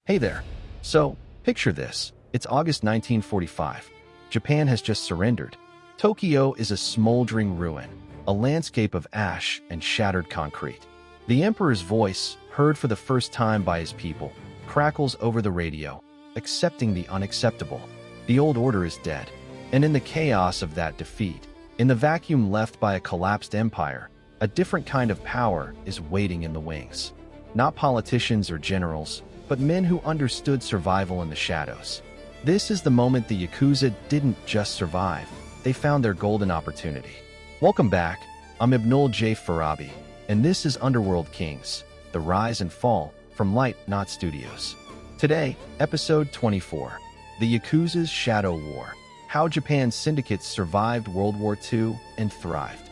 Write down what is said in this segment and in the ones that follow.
Hey there. So, picture this. It's August 1945. Japan has just surrendered. Tokyo is a smoldering ruin, a landscape of ash and shattered concrete. The emperor's voice, heard for the first time by his people, crackles over the radio, accepting the unacceptable. The old order is dead. And in the chaos of that defeat, in the vacuum left by a collapsed empire, a different kind of power is waiting in the wings. Not politicians or generals, but men who understood survival in the shadows. This is the moment the Yakuza didn't just survive, they found their golden opportunity. Welcome back, I'm Ibnul J. Farabi, and this is Underworld Kings, The Rise and Fall from Light Not Studios. Today, episode 24, The Yakuza's Shadow War, How Japan's Syndicates Survived World War II and Thrived.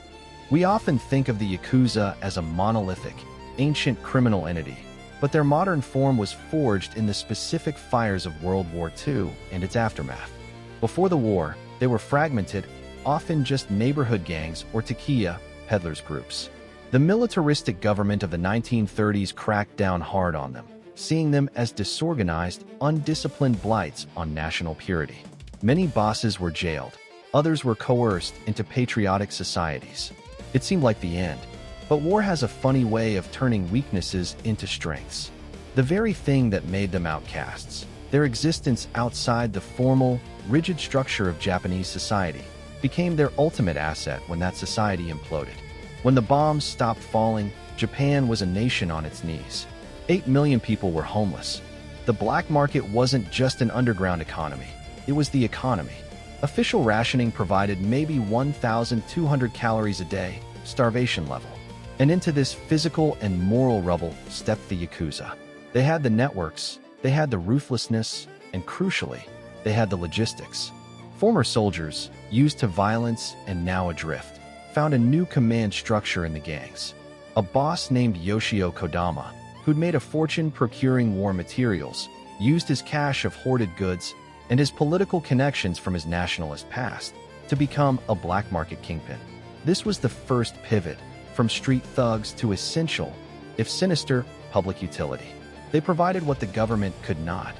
We often think of the Yakuza as a monolithic, ancient criminal entity, but their modern form was forged in the specific fires of World War II and its aftermath. Before the war, they were fragmented, often just neighborhood gangs or takiya, peddlers groups. The militaristic government of the 1930s cracked down hard on them, seeing them as disorganized, undisciplined blights on national purity. Many bosses were jailed, others were coerced into patriotic societies. It seemed like the end. But war has a funny way of turning weaknesses into strengths. The very thing that made them outcasts, their existence outside the formal, rigid structure of Japanese society, became their ultimate asset when that society imploded. When the bombs stopped falling, Japan was a nation on its knees. 8 million people were homeless. The black market wasn't just an underground economy, it was the economy. Official rationing provided maybe 1,200 calories a day, starvation level. And into this physical and moral rubble stepped the Yakuza. They had the networks, they had the ruthlessness, and crucially, they had the logistics. Former soldiers, used to violence and now adrift, found a new command structure in the gangs. A boss named Yoshio Kodama, who'd made a fortune procuring war materials, used his cache of hoarded goods and his political connections from his nationalist past to become a black market kingpin. This was the first pivot from street thugs to essential, if sinister, public utility. They provided what the government could not: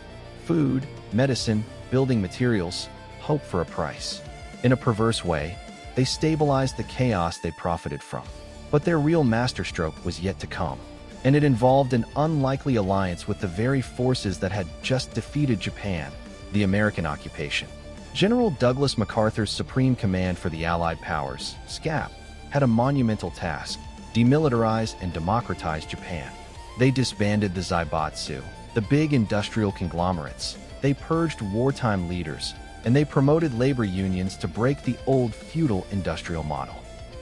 food, medicine, building materials, hope for a price. In a perverse way, they stabilized the chaos they profited from. But their real masterstroke was yet to come, and it involved an unlikely alliance with the very forces that had just defeated Japan, the American occupation. General Douglas MacArthur's Supreme Command for the Allied Powers, SCAP, had a monumental task: demilitarize and democratize Japan. They disbanded the zaibatsu, the big industrial conglomerates. They purged wartime leaders, and they promoted labor unions to break the old feudal industrial model.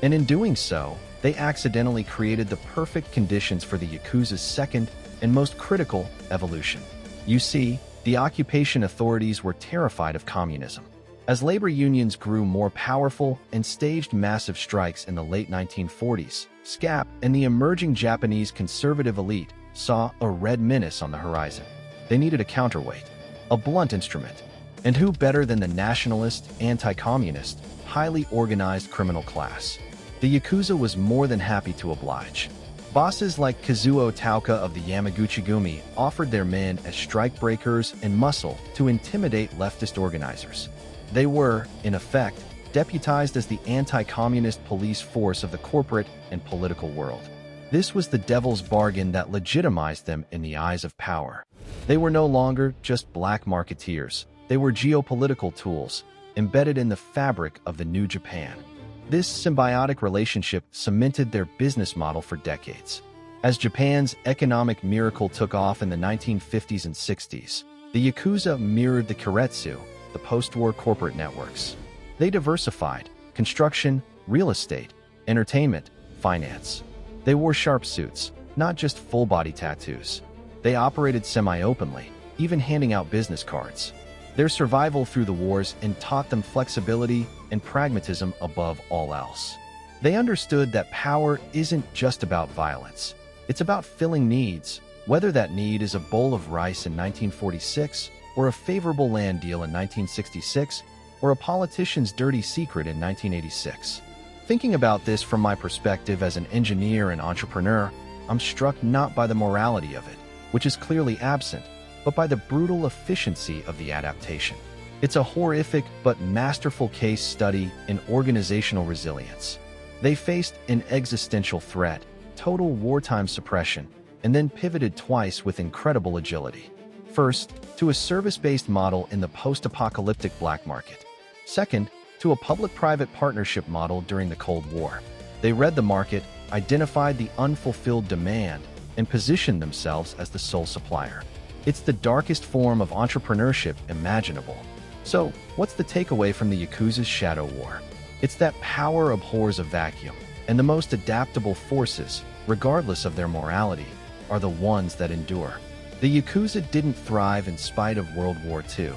And in doing so, they accidentally created the perfect conditions for the Yakuza's second and most critical evolution. You see, the occupation authorities were terrified of communism. As labor unions grew more powerful and staged massive strikes in the late 1940s, SCAP and the emerging Japanese conservative elite saw a red menace on the horizon. They needed a counterweight, a blunt instrument. And who better than the nationalist, anti-communist, highly organized criminal class? The Yakuza was more than happy to oblige. Bosses like Kazuo Tauka of the Yamaguchi-gumi offered their men as strikebreakers and muscle to intimidate leftist organizers. They were, in effect, deputized as the anti-communist police force of the corporate and political world. This was the devil's bargain that legitimized them in the eyes of power. They were no longer just black marketeers. They were geopolitical tools, embedded in the fabric of the new Japan. This symbiotic relationship cemented their business model for decades. As Japan's economic miracle took off in the 1950s and 60s, the Yakuza mirrored the keiretsu, the post-war corporate networks. They diversified: construction, real estate, entertainment, finance. They wore sharp suits, not just full-body tattoos. They operated semi-openly, even handing out business cards. Their survival through the wars taught them flexibility and pragmatism above all else. They understood that power isn't just about violence. It's about filling needs, whether that need is a bowl of rice in 1946, or a favorable land deal in 1966, or a politician's dirty secret in 1986. Thinking about this from my perspective as an engineer and entrepreneur, I'm struck not by the morality of it, which is clearly absent, but by the brutal efficiency of the adaptation. It's a horrific but masterful case study in organizational resilience. They faced an existential threat, total wartime suppression, and then pivoted twice with incredible agility. First, to a service-based model in the post-apocalyptic black market. Second, to a public-private partnership model during the Cold War. They read the market, identified the unfulfilled demand, and positioned themselves as the sole supplier. It's the darkest form of entrepreneurship imaginable. So, what's the takeaway from the Yakuza's Shadow War? It's that power abhors a vacuum, and the most adaptable forces, regardless of their morality, are the ones that endure. The Yakuza didn't thrive in spite of World War II.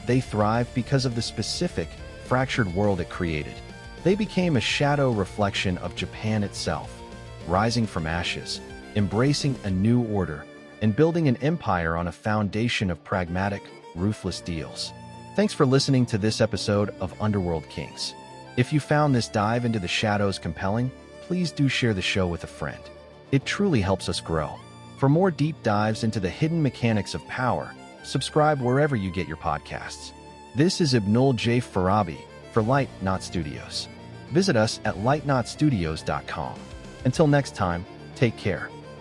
They thrived because of the specific, fractured world it created. They became a shadow reflection of Japan itself, rising from ashes, embracing a new order, and building an empire on a foundation of pragmatic, ruthless deals. Thanks for listening to this episode of Underworld Kings. If you found this dive into the shadows compelling, please do share the show with a friend. It truly helps us grow. For more deep dives into the hidden mechanics of power, subscribe wherever you get your podcasts. This is Ibnul J. Farabi for Light Knot Studios. Visit us at lightknotstudios.com. Until next time, take care.